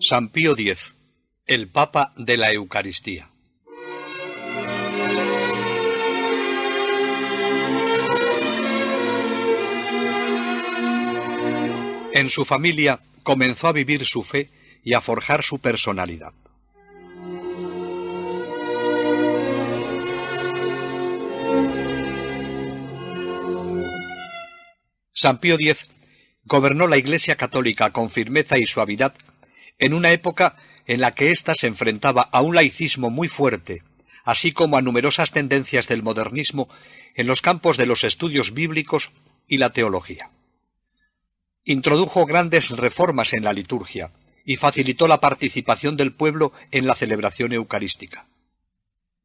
San Pío X, el Papa de la Eucaristía. En su familia comenzó a vivir su fe y a forjar su personalidad. San Pío X gobernó la Iglesia católica con firmeza y suavidad en una época en la que ésta se enfrentaba a un laicismo muy fuerte, así como a numerosas tendencias del modernismo en los campos de los estudios bíblicos y la teología. Introdujo grandes reformas en la liturgia y facilitó la participación del pueblo en la celebración eucarística.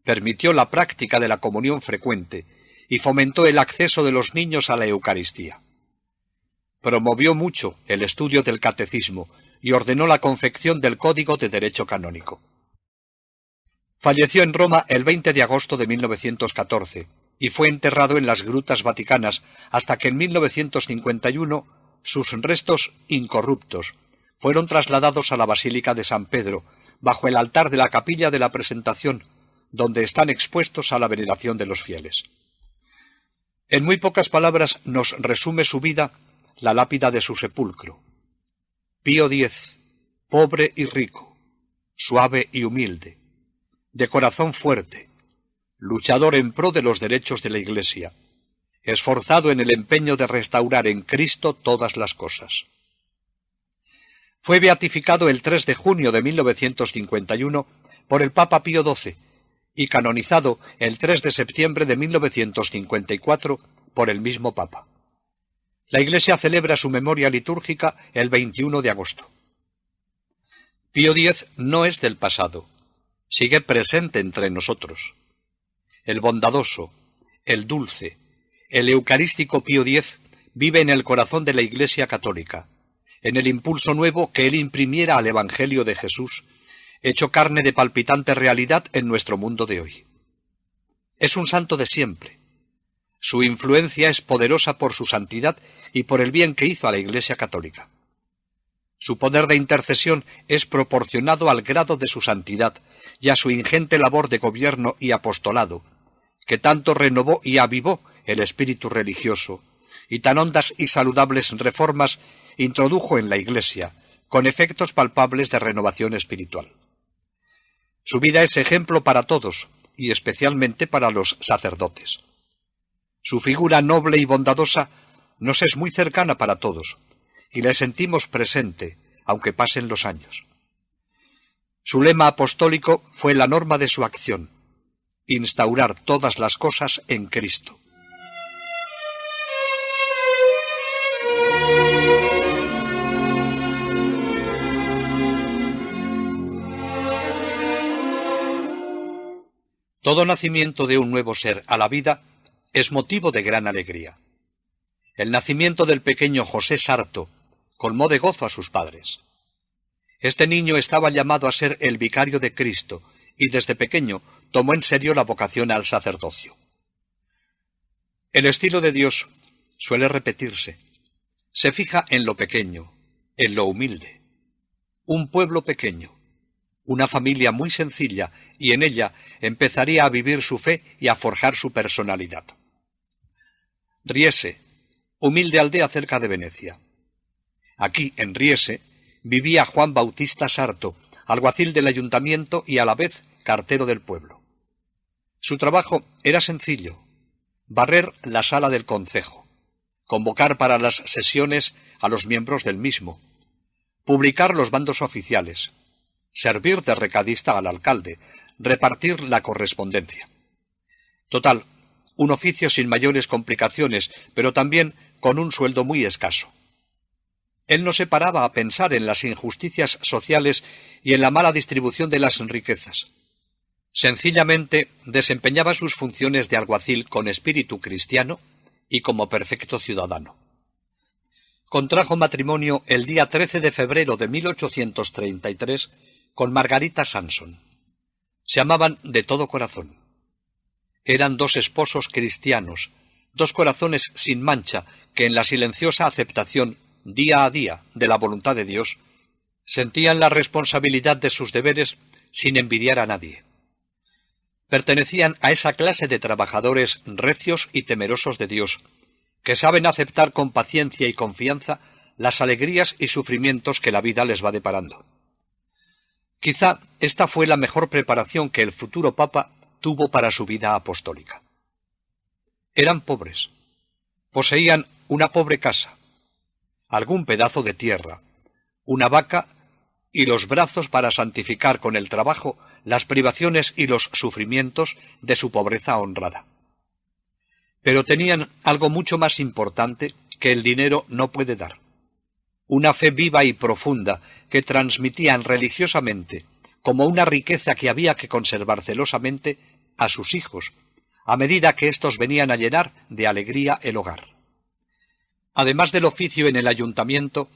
Permitió la práctica de la comunión frecuente y fomentó el acceso de los niños a la Eucaristía. Promovió mucho el estudio del catecismo y ordenó la confección del Código de Derecho Canónico. Falleció en Roma el 20 de agosto de 1914 y fue enterrado en las grutas vaticanas hasta que en 1951 sus restos incorruptos fueron trasladados a la Basílica de San Pedro, bajo el altar de la Capilla de la Presentación, donde están expuestos a la veneración de los fieles. En muy pocas palabras nos resume su vida la lápida de su sepulcro. Pío X, pobre y rico, suave y humilde, de corazón fuerte, luchador en pro de los derechos de la Iglesia, esforzado en el empeño de restaurar en Cristo todas las cosas. Fue beatificado el 3 de junio de 1951 por el Papa Pío XII y canonizado el 3 de septiembre de 1954 por el mismo Papa. La Iglesia celebra su memoria litúrgica el 21 de agosto. Pío X no es del pasado, sigue presente entre nosotros. El bondadoso, el dulce, el eucarístico Pío X vive en el corazón de la Iglesia católica, en el impulso nuevo que él imprimiera al Evangelio de Jesús, hecho carne de palpitante realidad en nuestro mundo de hoy. Es un santo de siempre. Su influencia es poderosa por su santidad y por el bien que hizo a la Iglesia católica. Su poder de intercesión es proporcionado al grado de su santidad y a su ingente labor de gobierno y apostolado, que tanto renovó y avivó el espíritu religioso, y tan hondas y saludables reformas introdujo en la Iglesia, con efectos palpables de renovación espiritual. Su vida es ejemplo para todos, y especialmente para los sacerdotes. Su figura noble y bondadosa nos es muy cercana para todos, y le sentimos presente, aunque pasen los años. Su lema apostólico fue la norma de su acción: instaurar todas las cosas en Cristo. Todo nacimiento de un nuevo ser a la vida es motivo de gran alegría. El nacimiento del pequeño José Sarto colmó de gozo a sus padres. Este niño estaba llamado a ser el vicario de Cristo y desde pequeño tomó en serio la vocación al sacerdocio. El estilo de Dios suele repetirse. Se fija en lo pequeño, en lo humilde. Un pueblo pequeño, una familia muy sencilla, y en ella empezaría a vivir su fe y a forjar su personalidad. Riese, humilde aldea cerca de Venecia. Aquí, en Riese, vivía Juan Bautista Sarto, alguacil del ayuntamiento y a la vez cartero del pueblo. Su trabajo era sencillo: barrer la sala del concejo, convocar para las sesiones a los miembros del mismo, publicar los bandos oficiales, servir de recadista al alcalde, repartir la correspondencia. Total, un oficio sin mayores complicaciones, pero también con un sueldo muy escaso. Él no se paraba a pensar en las injusticias sociales y en la mala distribución de las riquezas. Sencillamente desempeñaba sus funciones de alguacil con espíritu cristiano y como perfecto ciudadano. Contrajo matrimonio el día 13 de febrero de 1833 con Margarita Sanson. Se amaban de todo corazón. Eran dos esposos cristianos, dos corazones sin mancha que en la silenciosa aceptación, día a día, de la voluntad de Dios, Sentían la responsabilidad de sus deberes sin envidiar a nadie. Pertenecían a esa clase de trabajadores recios y temerosos de Dios, que saben aceptar con paciencia y confianza las alegrías y sufrimientos que la vida les va deparando. Quizá esta fue la mejor preparación que el futuro Papa tuvo para su vida apostólica. Eran pobres, poseían una pobre casa, algún pedazo de tierra, una vaca y los brazos para santificar con el trabajo las privaciones y los sufrimientos de su pobreza honrada. Pero tenían algo mucho más importante que el dinero no puede dar: una fe viva y profunda que transmitían religiosamente, como una riqueza que había que conservar celosamente, a sus hijos, a medida que éstos venían a llenar de alegría el hogar. Además del oficio en el ayuntamiento,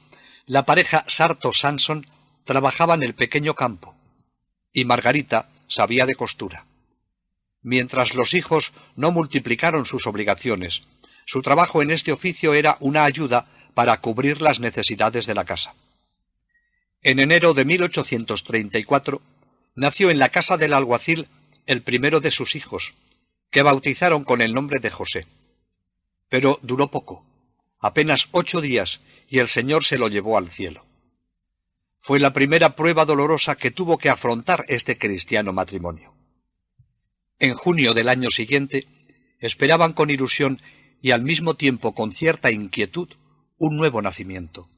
la pareja Sarto-Sanson trabajaba en el pequeño campo, y Margarita sabía de costura. Mientras los hijos no multiplicaron sus obligaciones, su trabajo en este oficio era una ayuda para cubrir las necesidades de la casa. En enero de 1834 nació en la casa del alguacil el primero de sus hijos, que bautizaron con el nombre de José. Pero duró poco, apenas 8 días, y el Señor se lo llevó al cielo. Fue la primera prueba dolorosa que tuvo que afrontar este cristiano matrimonio. En junio del año siguiente, esperaban con ilusión y al mismo tiempo con cierta inquietud un nuevo nacimiento.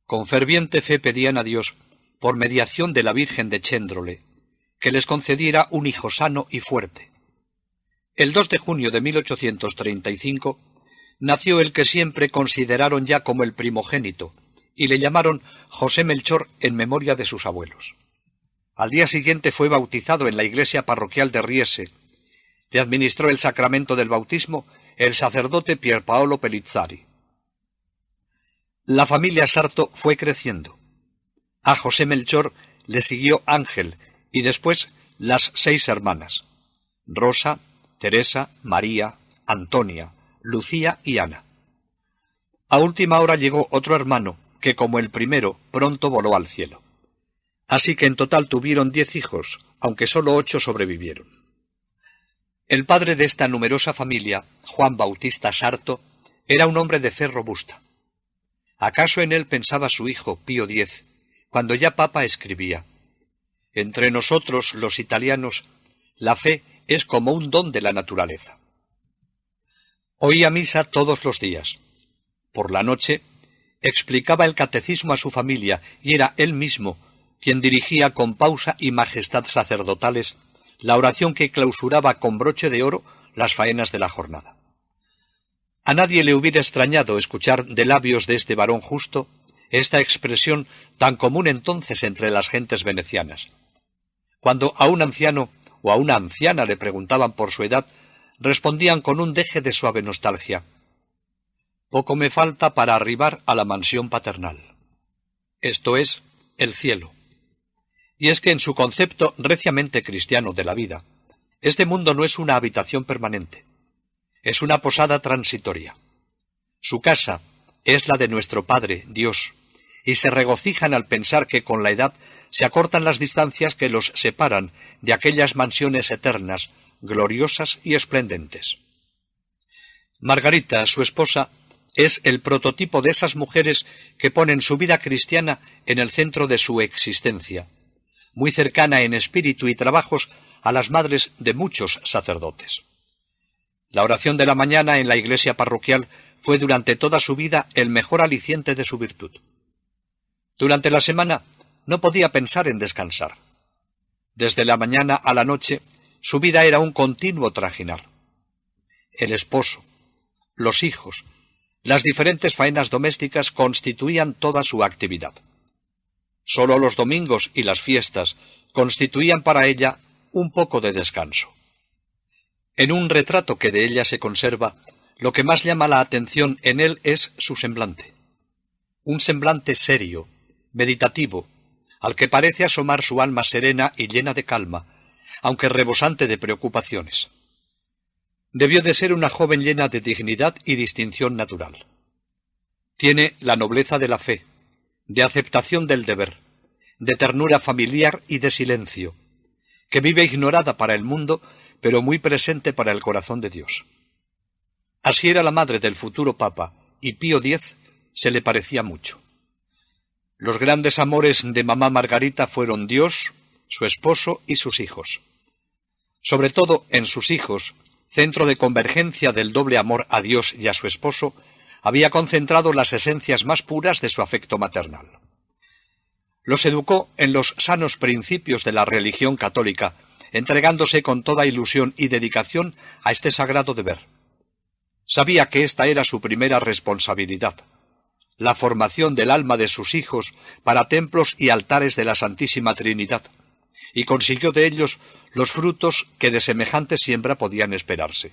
Con ferviente fe pedían a Dios, por mediación de la Virgen de Chéndrole, que les concediera un hijo sano y fuerte. El 2 de junio de 1835 nació el que siempre consideraron ya como el primogénito, y le llamaron José Melchor en memoria de sus abuelos. Al día siguiente fue bautizado en la iglesia parroquial de Riese. Le administró el sacramento del bautismo el sacerdote Pierpaolo Pellizzari. La familia Sarto fue creciendo. A José Melchor le siguió Ángel y después las 6 hermanas: Rosa, Teresa, María, Antonia, Lucía y Ana. A última hora llegó otro hermano que, como el primero, pronto voló al cielo. Así que en total tuvieron 10 hijos, aunque solo 8 sobrevivieron. El padre de esta numerosa familia, Juan Bautista Sarto, era un hombre de fe robusta. ¿Acaso en él pensaba su hijo Pío X, cuando ya Papa escribía: «Entre nosotros, los italianos, la fe es como un don de la naturaleza»? Oía misa todos los días. Por la noche, explicaba el catecismo a su familia y era él mismo quien dirigía con pausa y majestad sacerdotales la oración que clausuraba con broche de oro las faenas de la jornada. A nadie le hubiera extrañado escuchar de labios de este varón justo esta expresión tan común entonces entre las gentes venecianas. Cuando a un anciano o a una anciana le preguntaban por su edad, respondían con un deje de suave nostalgia: «Poco me falta para arribar a la mansión paternal», esto es, el cielo. Y es que en su concepto reciamente cristiano de la vida, este mundo no es una habitación permanente, es una posada transitoria. Su casa es la de nuestro Padre, Dios, y se regocijan al pensar que con la edad se acortan las distancias que los separan de aquellas mansiones eternas, gloriosas y esplendentes. Margarita, su esposa, es el prototipo de esas mujeres que ponen su vida cristiana en el centro de su existencia, muy cercana en espíritu y trabajos a las madres de muchos sacerdotes. La oración de la mañana en la iglesia parroquial fue durante toda su vida el mejor aliciente de su virtud. Durante la semana no podía pensar en descansar. Desde la mañana a la noche su vida era un continuo trajinar. El esposo, los hijos, las diferentes faenas domésticas constituían toda su actividad. Sólo los domingos y las fiestas constituían para ella un poco de descanso. En un retrato que de ella se conserva, lo que más llama la atención en él es su semblante. Un semblante serio, meditativo, al que parece asomar su alma serena y llena de calma, aunque rebosante de preocupaciones. Debió de ser una joven llena de dignidad y distinción natural. Tiene la nobleza de la fe, de aceptación del deber, de ternura familiar y de silencio, que vive ignorada para el mundo, pero muy presente para el corazón de Dios. Así era la madre del futuro Papa, y Pío X se le parecía mucho. Los grandes amores de mamá Margarita fueron Dios, su esposo y sus hijos. Sobre todo en sus hijos, centro de convergencia del doble amor a Dios y a su esposo, había concentrado las esencias más puras de su afecto maternal. Los educó en los sanos principios de la religión católica, entregándose con toda ilusión y dedicación a este sagrado deber. Sabía que esta era su primera responsabilidad, la formación del alma de sus hijos para templos y altares de la Santísima Trinidad, y consiguió de ellos los frutos que de semejante siembra podían esperarse.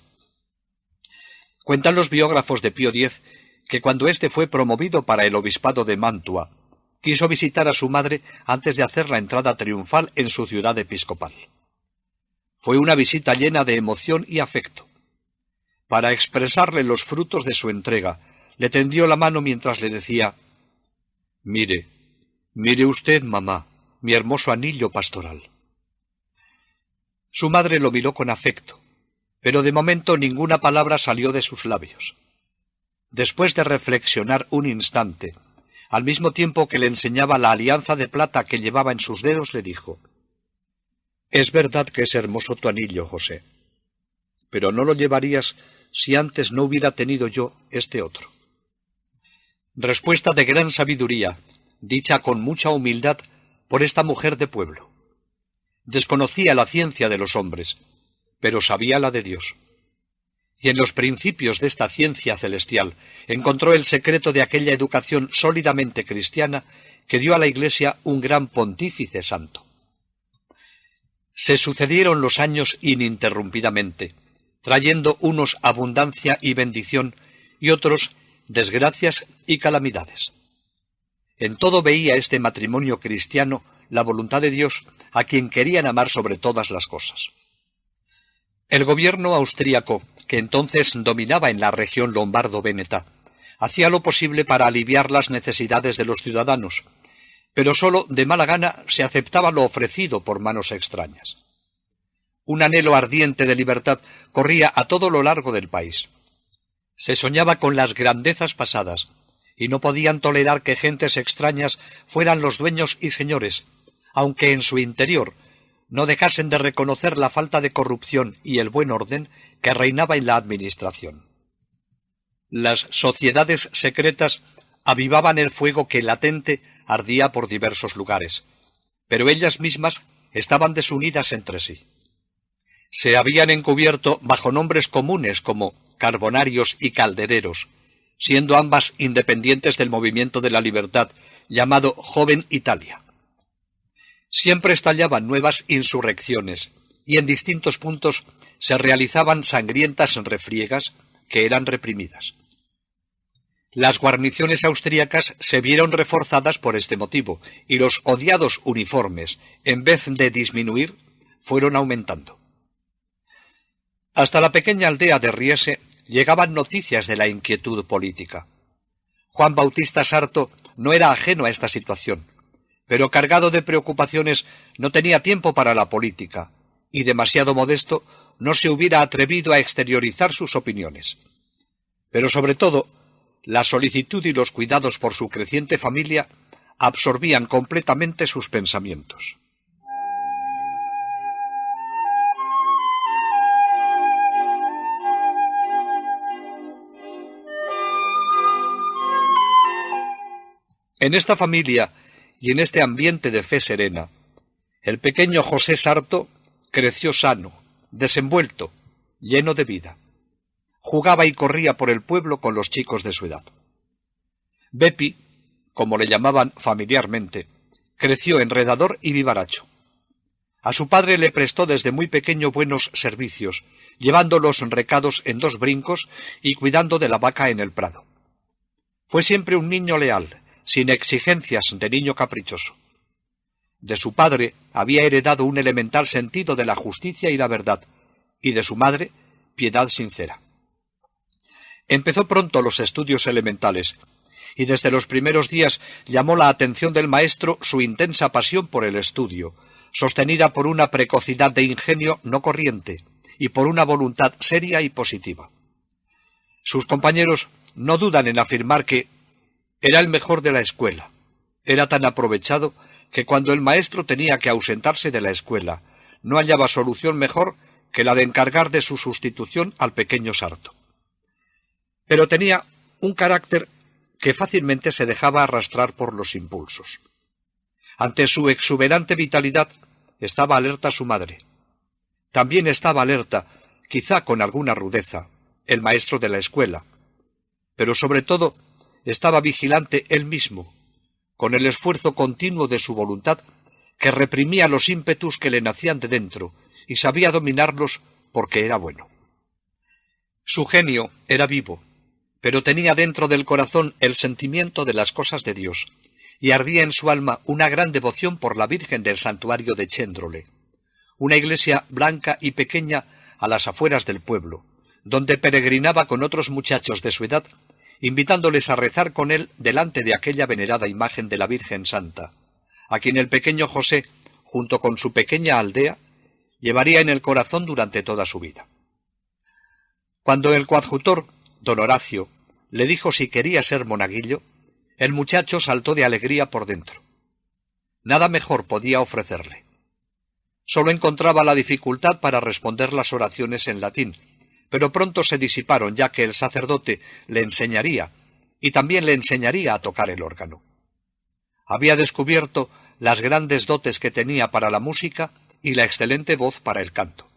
Cuentan los biógrafos de Pío X que cuando éste fue promovido para el obispado de Mantua, quiso visitar a su madre antes de hacer la entrada triunfal en su ciudad episcopal. Fue una visita llena de emoción y afecto. Para expresarle los frutos de su entrega, le tendió la mano mientras le decía: «Mire, mire usted, mamá, mi hermoso anillo pastoral». Su madre lo miró con afecto, pero de momento ninguna palabra salió de sus labios. Después de reflexionar un instante, al mismo tiempo que le enseñaba la alianza de plata que llevaba en sus dedos, le dijo: «Es verdad que es hermoso tu anillo, José, pero no lo llevarías si antes no hubiera tenido yo este otro». Respuesta de gran sabiduría, dicha con mucha humildad por esta mujer de pueblo. Desconocía la ciencia de los hombres, pero sabía la de Dios. Y en los principios de esta ciencia celestial encontró el secreto de aquella educación sólidamente cristiana que dio a la Iglesia un gran pontífice santo. Se sucedieron los años ininterrumpidamente, trayendo unos abundancia y bendición y otros desgracias y calamidades. En todo veía este matrimonio cristiano la voluntad de Dios, a quien querían amar sobre todas las cosas. El gobierno austríaco, que entonces dominaba en la región lombardo-veneta, hacía lo posible para aliviar las necesidades de los ciudadanos, pero sólo de mala gana se aceptaba lo ofrecido por manos extrañas. Un anhelo ardiente de libertad corría a todo lo largo del país. Se soñaba con las grandezas pasadas, y no podían tolerar que gentes extrañas fueran los dueños y señores, aunque en su interior no dejasen de reconocer la falta de corrupción y el buen orden que reinaba en la administración. Las sociedades secretas avivaban el fuego que latente ardía por diversos lugares, pero ellas mismas estaban desunidas entre sí. Se habían encubierto bajo nombres comunes como carbonarios y caldereros, siendo ambas independientes del movimiento de la libertad, llamado Joven Italia. Siempre estallaban nuevas insurrecciones, y en distintos puntos se realizaban sangrientas refriegas que eran reprimidas. Las guarniciones austríacas se vieron reforzadas por este motivo, y los odiados uniformes, en vez de disminuir, fueron aumentando. Hasta la pequeña aldea de Riese llegaban noticias de la inquietud política. Juan Bautista Sarto no era ajeno a esta situación, pero cargado de preocupaciones no tenía tiempo para la política, y demasiado modesto no se hubiera atrevido a exteriorizar sus opiniones. Pero sobre todo, la solicitud y los cuidados por su creciente familia absorbían completamente sus pensamientos. En esta familia y en este ambiente de fe serena, el pequeño José Sarto creció sano, desenvuelto, lleno de vida. Jugaba y corría por el pueblo con los chicos de su edad. Bepi, como le llamaban familiarmente, creció enredador y vivaracho. A su padre le prestó desde muy pequeño buenos servicios, llevando los recados en 2 brincos y cuidando de la vaca en el prado. Fue siempre un niño leal, sin exigencias de niño caprichoso. De su padre había heredado un elemental sentido de la justicia y la verdad, y de su madre, piedad sincera. Empezó pronto los estudios elementales, y desde los primeros días llamó la atención del maestro su intensa pasión por el estudio, sostenida por una precocidad de ingenio no corriente y por una voluntad seria y positiva. Sus compañeros no dudan en afirmar que era el mejor de la escuela. Era tan aprovechado que cuando el maestro tenía que ausentarse de la escuela, no hallaba solución mejor que la de encargar de su sustitución al pequeño Sarto. Pero tenía un carácter que fácilmente se dejaba arrastrar por los impulsos. Ante su exuberante vitalidad estaba alerta su madre. También estaba alerta, quizá con alguna rudeza, el maestro de la escuela, pero sobre todo estaba vigilante él mismo, con el esfuerzo continuo de su voluntad que reprimía los ímpetus que le nacían de dentro y sabía dominarlos porque era bueno. Su genio era vivo, pero tenía dentro del corazón el sentimiento de las cosas de Dios, y ardía en su alma una gran devoción por la Virgen del santuario de Chéndrole, una iglesia blanca y pequeña a las afueras del pueblo, donde peregrinaba con otros muchachos de su edad, invitándoles a rezar con él delante de aquella venerada imagen de la Virgen Santa, a quien el pequeño José, junto con su pequeña aldea, llevaría en el corazón durante toda su vida. Cuando el coadjutor, don Horacio, le dijo si quería ser monaguillo, el muchacho saltó de alegría por dentro. Nada mejor podía ofrecerle. Sólo encontraba la dificultad para responder las oraciones en latín, pero pronto se disiparon ya que el sacerdote le enseñaría, y también le enseñaría a tocar el órgano. Había descubierto las grandes dotes que tenía para la música y la excelente voz para el canto.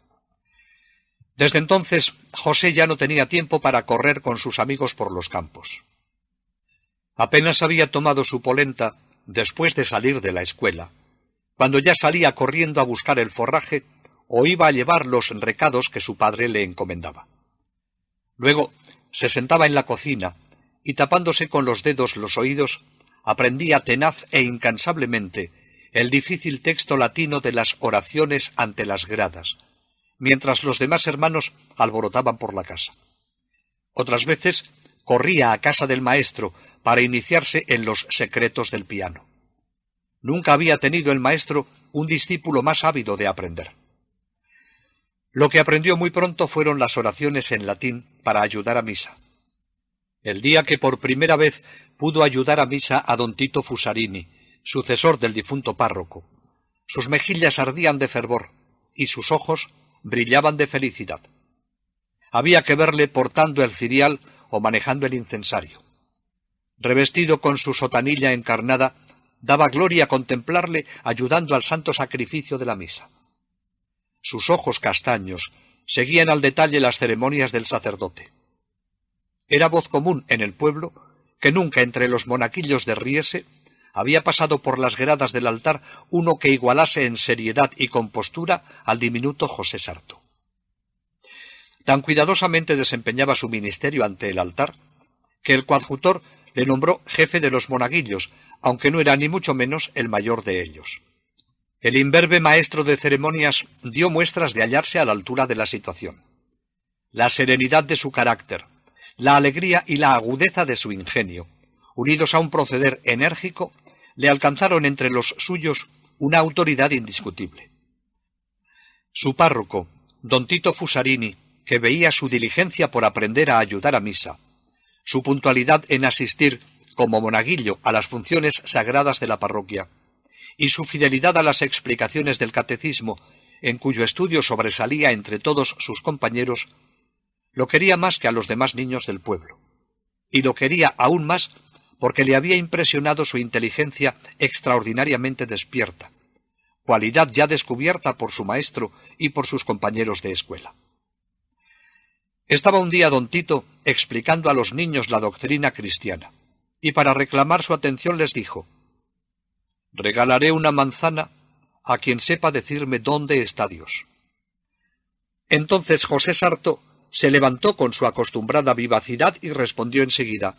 Desde entonces, José ya no tenía tiempo para correr con sus amigos por los campos. Apenas había tomado su polenta después de salir de la escuela, cuando ya salía corriendo a buscar el forraje o iba a llevar los recados que su padre le encomendaba. Luego se sentaba en la cocina y, tapándose con los dedos los oídos, aprendía tenaz e incansablemente el difícil texto latino de las oraciones ante las gradas, mientras los demás hermanos alborotaban por la casa. Otras veces corría a casa del maestro para iniciarse en los secretos del piano. Nunca había tenido el maestro un discípulo más ávido de aprender. Lo que aprendió muy pronto fueron las oraciones en latín para ayudar a misa. El día que por primera vez pudo ayudar a misa a don Tito Fusarini, sucesor del difunto párroco, sus mejillas ardían de fervor y sus ojos brillaban de felicidad. Había que verle portando el cirial o manejando el incensario. Revestido con su sotanilla encarnada, daba gloria contemplarle ayudando al santo sacrificio de la misa. Sus ojos castaños seguían al detalle las ceremonias del sacerdote. Era voz común en el pueblo que nunca entre los monaguillos de Riese había pasado por las gradas del altar uno que igualase en seriedad y compostura al diminuto José Sarto. Tan cuidadosamente desempeñaba su ministerio ante el altar, que el coadjutor le nombró jefe de los monaguillos, aunque no era ni mucho menos el mayor de ellos. El imberbe maestro de ceremonias dio muestras de hallarse a la altura de la situación. La serenidad de su carácter, la alegría y la agudeza de su ingenio, unidos a un proceder enérgico, le alcanzaron entre los suyos una autoridad indiscutible. Su párroco, don Tito Fusarini, que veía su diligencia por aprender a ayudar a misa, su puntualidad en asistir como monaguillo a las funciones sagradas de la parroquia, y su fidelidad a las explicaciones del catecismo, en cuyo estudio sobresalía entre todos sus compañeros, lo quería más que a los demás niños del pueblo, y lo quería aún más porque le había impresionado su inteligencia extraordinariamente despierta, cualidad ya descubierta por su maestro y por sus compañeros de escuela. Estaba un día don Tito explicando a los niños la doctrina cristiana, y para reclamar su atención les dijo: «Regalaré una manzana a quien sepa decirme dónde está Dios». Entonces José Sarto se levantó con su acostumbrada vivacidad y respondió enseguida: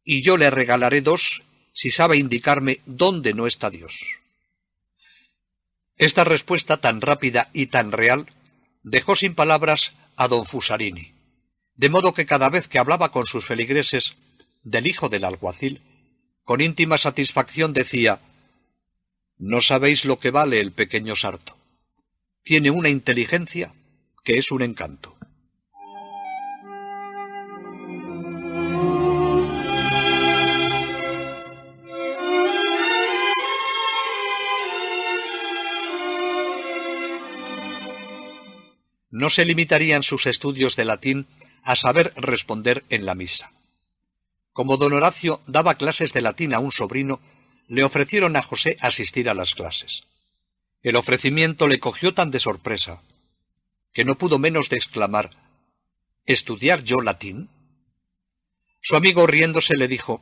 «Y yo le regalaré 2 si sabe indicarme dónde no está Dios». Esta respuesta tan rápida y tan real dejó sin palabras a don Fusarini, de modo que cada vez que hablaba con sus feligreses del hijo del alguacil, con íntima satisfacción decía: «No sabéis lo que vale el pequeño sarto. Tiene una inteligencia que es un encanto». No se limitarían sus estudios de latín a saber responder en la misa. Como don Horacio daba clases de latín a un sobrino, le ofrecieron a José asistir a las clases. El ofrecimiento le cogió tan de sorpresa que no pudo menos de exclamar: «¿Estudiar yo latín?». Su amigo, riéndose, le dijo: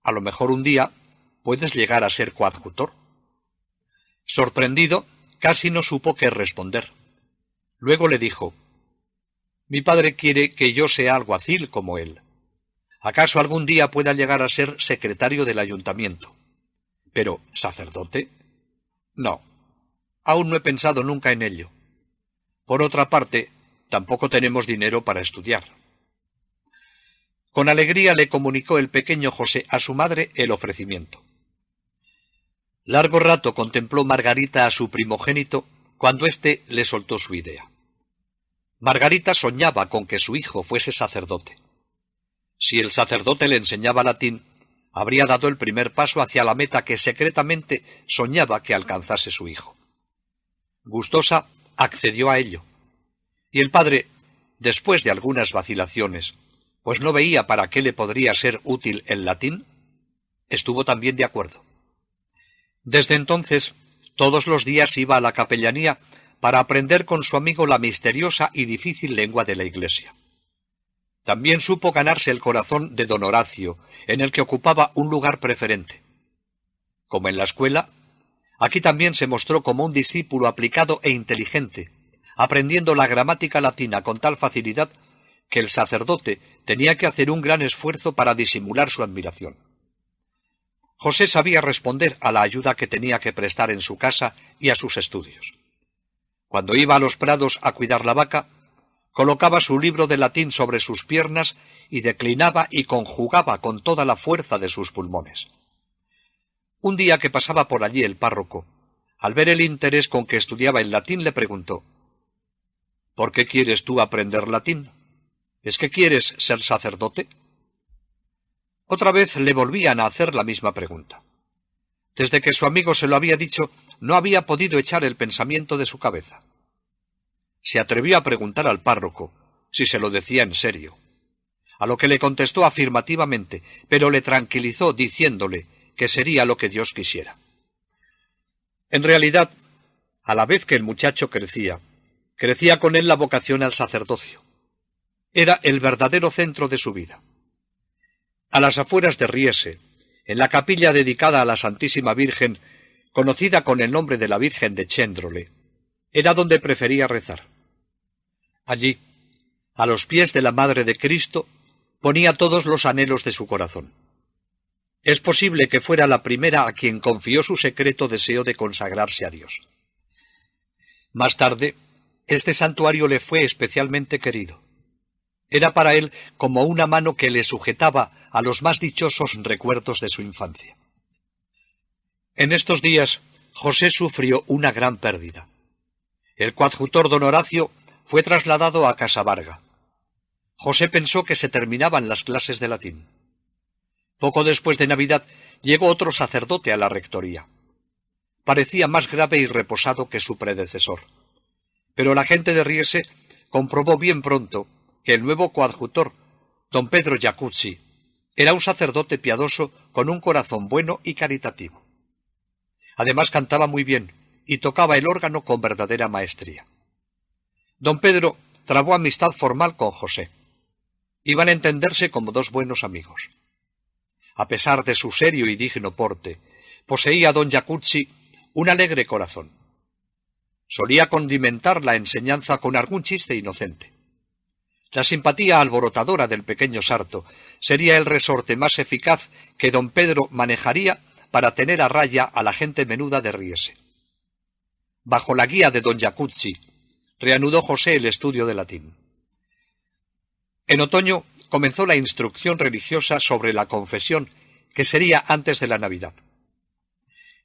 «A lo mejor un día puedes llegar a ser coadjutor». Sorprendido, casi no supo qué responder. Luego le dijo: «Mi padre quiere que yo sea alguacil como él. ¿Acaso algún día pueda llegar a ser secretario del ayuntamiento? Pero, ¿sacerdote? No, aún no he pensado nunca en ello. Por otra parte, tampoco tenemos dinero para estudiar». Con alegría le comunicó el pequeño José a su madre el ofrecimiento. Largo rato contempló Margarita a su primogénito cuando éste le soltó su idea. Margarita soñaba con que su hijo fuese sacerdote. Si el sacerdote le enseñaba latín, habría dado el primer paso hacia la meta que secretamente soñaba que alcanzase su hijo. Gustosa accedió a ello, y el padre, después de algunas vacilaciones, pues no veía para qué le podría ser útil el latín, estuvo también de acuerdo. Desde entonces, todos los días iba a la capellanía para aprender con su amigo la misteriosa y difícil lengua de la Iglesia. También supo ganarse el corazón de don Horacio, en el que ocupaba un lugar preferente. Como en la escuela, aquí también se mostró como un discípulo aplicado e inteligente, aprendiendo la gramática latina con tal facilidad que el sacerdote tenía que hacer un gran esfuerzo para disimular su admiración. José sabía responder a la ayuda que tenía que prestar en su casa y a sus estudios. Cuando iba a los prados a cuidar la vaca, colocaba su libro de latín sobre sus piernas y declinaba y conjugaba con toda la fuerza de sus pulmones. Un día que pasaba por allí el párroco, al ver el interés con que estudiaba el latín, le preguntó: «¿Por qué quieres tú aprender latín? ¿Es que quieres ser sacerdote?». Otra vez le volvían a hacer la misma pregunta. Desde que su amigo se lo había dicho, no había podido echar el pensamiento de su cabeza. Se atrevió a preguntar al párroco si se lo decía en serio, a lo que le contestó afirmativamente, pero le tranquilizó diciéndole que sería lo que Dios quisiera. En realidad, a la vez que el muchacho crecía con él la vocación al sacerdocio. Era el verdadero centro de su vida. A las afueras de Riese, en la capilla dedicada a la Santísima Virgen, conocida con el nombre de la Virgen de Chéndrole, era donde prefería rezar. Allí, a los pies de la Madre de Cristo, ponía todos los anhelos de su corazón. Es posible que fuera la primera a quien confió su secreto deseo de consagrarse a Dios. Más tarde, este santuario le fue especialmente querido. Era para él como una mano que le sujetaba a los más dichosos recuerdos de su infancia. En estos días, José sufrió una gran pérdida. El coadjutor don Horacio fue trasladado a Casabarga. José pensó que se terminaban las clases de latín. Poco después de Navidad llegó otro sacerdote a la rectoría. Parecía más grave y reposado que su predecesor. Pero la gente de Riese comprobó bien pronto que el nuevo coadjutor, don Pedro Jacuzzi, era un sacerdote piadoso con un corazón bueno y caritativo. Además cantaba muy bien y tocaba el órgano con verdadera maestría. Don Pedro trabó amistad formal con José. Iban a entenderse como dos buenos amigos. A pesar de su serio y digno porte, poseía don Jacuzzi un alegre corazón. Solía condimentar la enseñanza con algún chiste inocente. La simpatía alborotadora del pequeño sarto sería el resorte más eficaz que don Pedro manejaría para tener a raya a la gente menuda de Riese. Bajo la guía de don Jacuzzi, reanudó José el estudio de latín. En otoño comenzó la instrucción religiosa sobre la confesión, que sería antes de la Navidad.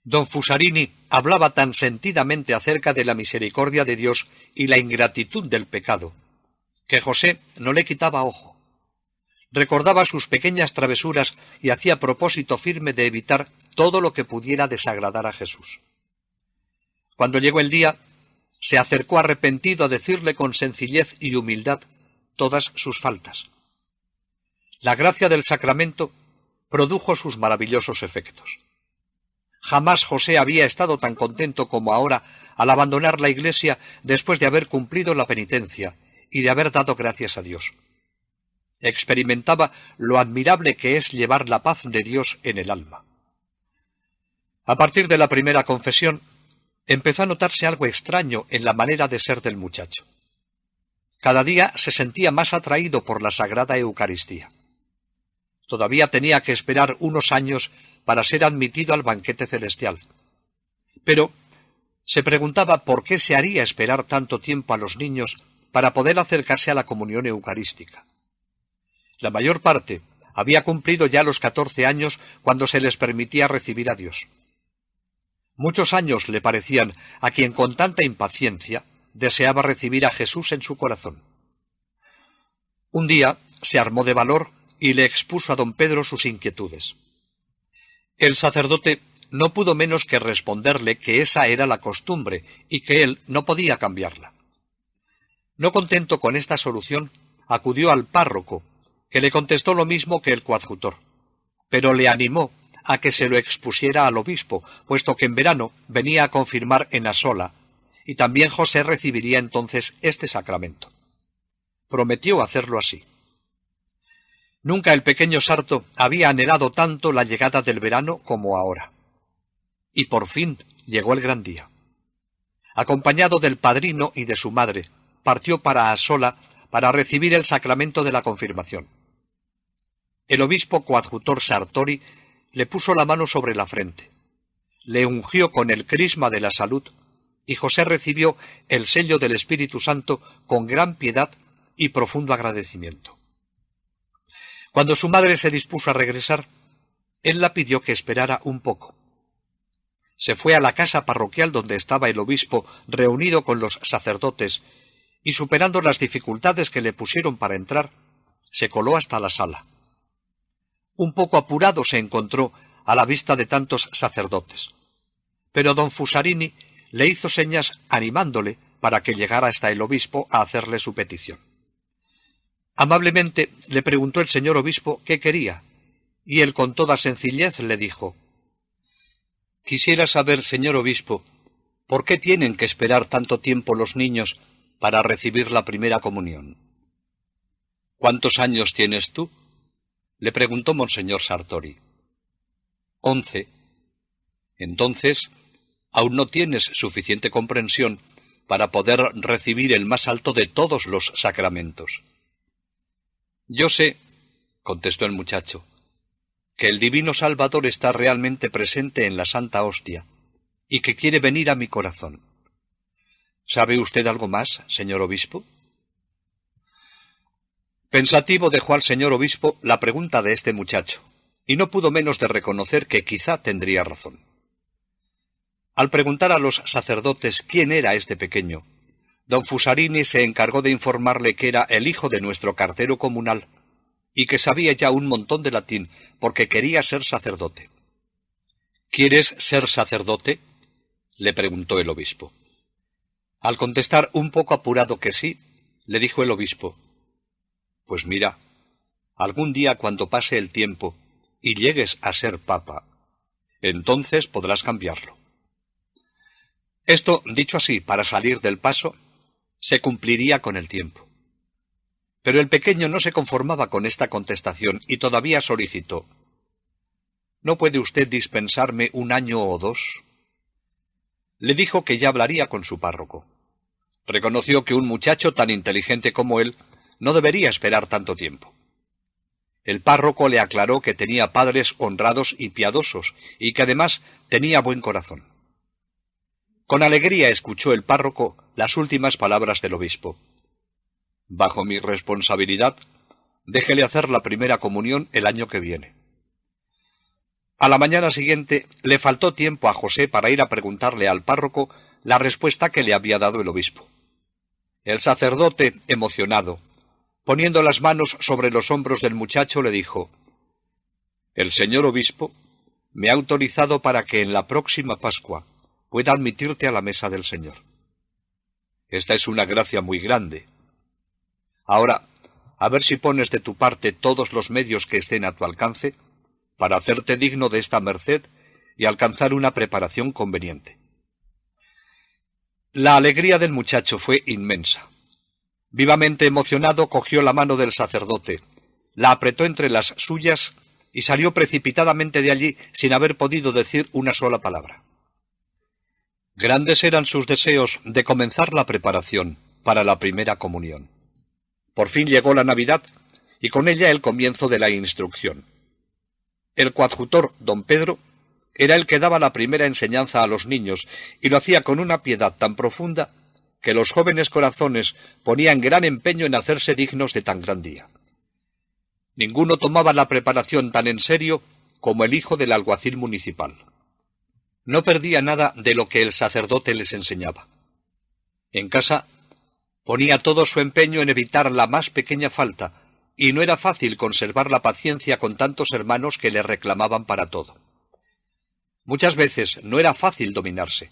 Don Fusarini hablaba tan sentidamente acerca de la misericordia de Dios y la ingratitud del pecado, que José no le quitaba ojo. Recordaba sus pequeñas travesuras y hacía propósito firme de evitar todo lo que pudiera desagradar a Jesús. Cuando llegó el día, se acercó arrepentido a decirle con sencillez y humildad todas sus faltas. La gracia del sacramento produjo sus maravillosos efectos. Jamás José había estado tan contento como ahora al abandonar la iglesia después de haber cumplido la penitencia y de haber dado gracias a Dios. Experimentaba lo admirable que es llevar la paz de Dios en el alma. A partir de la primera confesión, empezó a notarse algo extraño en la manera de ser del muchacho. Cada día se sentía más atraído por la Sagrada Eucaristía. Todavía tenía que esperar unos años para ser admitido al banquete celestial. Pero se preguntaba por qué se haría esperar tanto tiempo a los niños para poder acercarse a la comunión eucarística. La mayor parte había cumplido ya los 14 años cuando se les permitía recibir a Dios. Muchos años le parecían a quien con tanta impaciencia deseaba recibir a Jesús en su corazón. Un día se armó de valor y le expuso a don Pedro sus inquietudes. El sacerdote no pudo menos que responderle que esa era la costumbre y que él no podía cambiarla. No contento con esta solución, acudió al párroco, que le contestó lo mismo que el coadjutor, pero le animó a que se lo expusiera al obispo, puesto que en verano venía a confirmar en Asola, y también José recibiría entonces este sacramento. Prometió hacerlo así. Nunca el pequeño Sarto había anhelado tanto la llegada del verano como ahora. Y por fin llegó el gran día. Acompañado del padrino y de su madre, partió para Asola para recibir el sacramento de la confirmación. El obispo coadjutor Sartori le puso la mano sobre la frente, le ungió con el crisma de la salud, y José recibió el sello del Espíritu Santo con gran piedad y profundo agradecimiento. Cuando su madre se dispuso a regresar, él la pidió que esperara un poco. Se fue a la casa parroquial donde estaba el obispo reunido con los sacerdotes, y superando las dificultades que le pusieron para entrar, se coló hasta la sala. Un poco apurado se encontró a la vista de tantos sacerdotes, pero don Fusarini le hizo señas animándole para que llegara hasta el obispo a hacerle su petición. Amablemente le preguntó el señor obispo qué quería, y él con toda sencillez le dijo: «Quisiera saber, señor obispo, ¿por qué tienen que esperar tanto tiempo los niños para recibir la primera comunión?» «¿Cuántos años tienes tú?», le preguntó monseñor Sartori. 11. «Entonces, aún no tienes suficiente comprensión para poder recibir el más alto de todos los sacramentos». «Yo sé», contestó el muchacho, «que el Divino Salvador está realmente presente en la Santa Hostia y que quiere venir a mi corazón. ¿Sabe usted algo más, señor obispo?». Pensativo dejó al señor obispo la pregunta de este muchacho, y no pudo menos de reconocer que quizá tendría razón. Al preguntar a los sacerdotes quién era este pequeño, don Fusarini se encargó de informarle que era el hijo de nuestro cartero comunal, y que sabía ya un montón de latín porque quería ser sacerdote. «¿Quieres ser sacerdote?», le preguntó el obispo. Al contestar un poco apurado que sí, le dijo el obispo: «Pues mira, algún día cuando pase el tiempo y llegues a ser papa, entonces podrás cambiarlo». Esto, dicho así para salir del paso, se cumpliría con el tiempo. Pero el pequeño no se conformaba con esta contestación y todavía solicitó: «¿No puede usted dispensarme un año o dos?». Le dijo que ya hablaría con su párroco. Reconoció que un muchacho tan inteligente como él no debería esperar tanto tiempo. El párroco le aclaró que tenía padres honrados y piadosos, y que además tenía buen corazón. Con alegría escuchó el párroco las últimas palabras del obispo. «Bajo mi responsabilidad Déjele hacer la primera comunión el año que viene. A la mañana siguiente le faltó tiempo a José para ir a preguntarle al párroco la respuesta que le había dado el obispo. El sacerdote, emocionado, poniendo las manos sobre los hombros del muchacho, le dijo: «El señor obispo me ha autorizado para que en la próxima Pascua pueda admitirte a la mesa del Señor. Esta es una gracia muy grande. Ahora, a ver si pones de tu parte todos los medios que estén a tu alcance para hacerte digno de esta merced y alcanzar una preparación conveniente». La alegría del muchacho fue inmensa. Vivamente emocionado, cogió la mano del sacerdote, la apretó entre las suyas y salió precipitadamente de allí sin haber podido decir una sola palabra. Grandes eran sus deseos de comenzar la preparación para la primera comunión. Por fin llegó la Navidad y con ella el comienzo de la instrucción. El coadjutor, don Pedro, era el que daba la primera enseñanza a los niños y lo hacía con una piedad tan profunda que los jóvenes corazones ponían gran empeño en hacerse dignos de tan gran día. Ninguno tomaba la preparación tan en serio como el hijo del alguacil municipal. No perdía nada de lo que el sacerdote les enseñaba. En casa ponía todo su empeño en evitar la más pequeña falta, y no era fácil conservar la paciencia con tantos hermanos que le reclamaban para todo. Muchas veces no era fácil dominarse.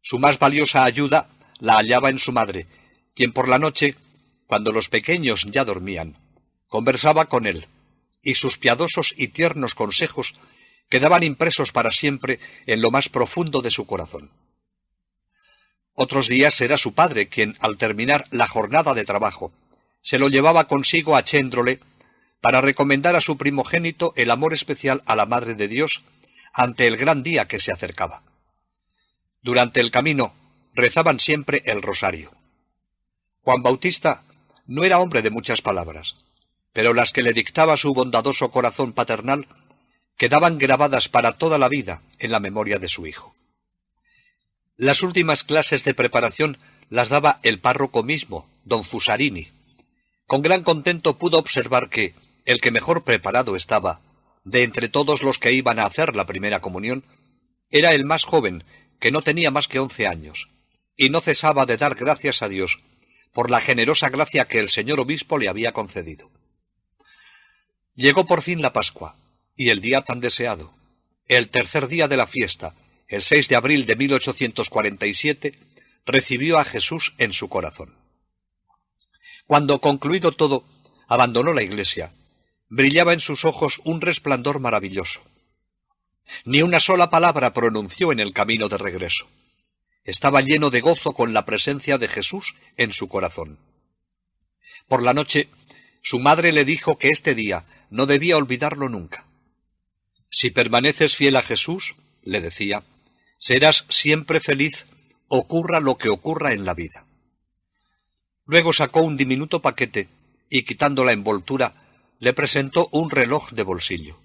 Su más valiosa ayuda la hallaba en su madre, quien por la noche, cuando los pequeños ya dormían, conversaba con él, y sus piadosos y tiernos consejos quedaban impresos para siempre en lo más profundo de su corazón. Otros días era su padre quien, al terminar la jornada de trabajo, se lo llevaba consigo a Chéndrole para recomendar a su primogénito el amor especial a la Madre de Dios ante el gran día que se acercaba. Durante el camino rezaban siempre el rosario. Juan Bautista no era hombre de muchas palabras, pero las que le dictaba su bondadoso corazón paternal quedaban grabadas para toda la vida en la memoria de su hijo. Las últimas clases de preparación las daba el párroco mismo, don Fusarini. Con gran contento pudo observar que el que mejor preparado estaba, de entre todos los que iban a hacer la primera comunión, era el más joven, que no tenía más que 11 años, y no cesaba de dar gracias a Dios por la generosa gracia que el señor obispo le había concedido. Llegó por fin la Pascua, y el día tan deseado, el tercer día de la fiesta, el 6 de abril de 1847, recibió a Jesús en su corazón. Cuando, concluido todo, abandonó la iglesia, brillaba en sus ojos un resplandor maravilloso. Ni una sola palabra pronunció en el camino de regreso. Estaba lleno de gozo con la presencia de Jesús en su corazón. Por la noche, su madre le dijo que este día no debía olvidarlo nunca. «Si permaneces fiel a Jesús», le decía, «serás siempre feliz, ocurra lo que ocurra en la vida». Luego sacó un diminuto paquete y, quitando la envoltura, le presentó un reloj de bolsillo.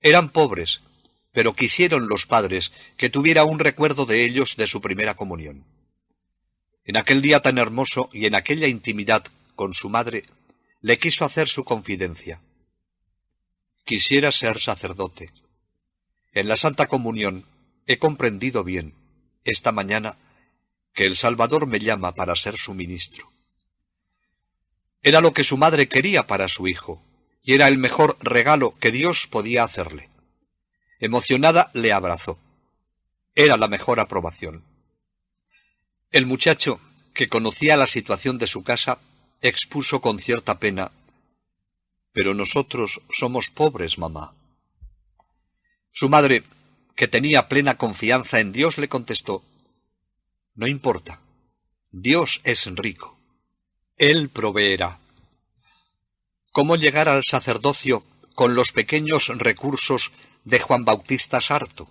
Eran pobres, pero quisieron los padres que tuviera un recuerdo de ellos de su primera comunión. En aquel día tan hermoso y en aquella intimidad con su madre, le quiso hacer su confidencia. «Quisiera ser sacerdote. En la Santa Comunión he comprendido bien, esta mañana, que el Salvador me llama para ser su ministro». Era lo que su madre quería para su hijo, y era el mejor regalo que Dios podía hacerle. Emocionada le abrazó. Era la mejor aprobación. El muchacho, que conocía la situación de su casa, expuso con cierta pena: «Pero nosotros somos pobres, mamá». Su madre, que tenía plena confianza en Dios, le contestó: «No importa, Dios es rico. Él proveerá». ¿Cómo llegar al sacerdocio con los pequeños recursos de Juan Bautista Sarto?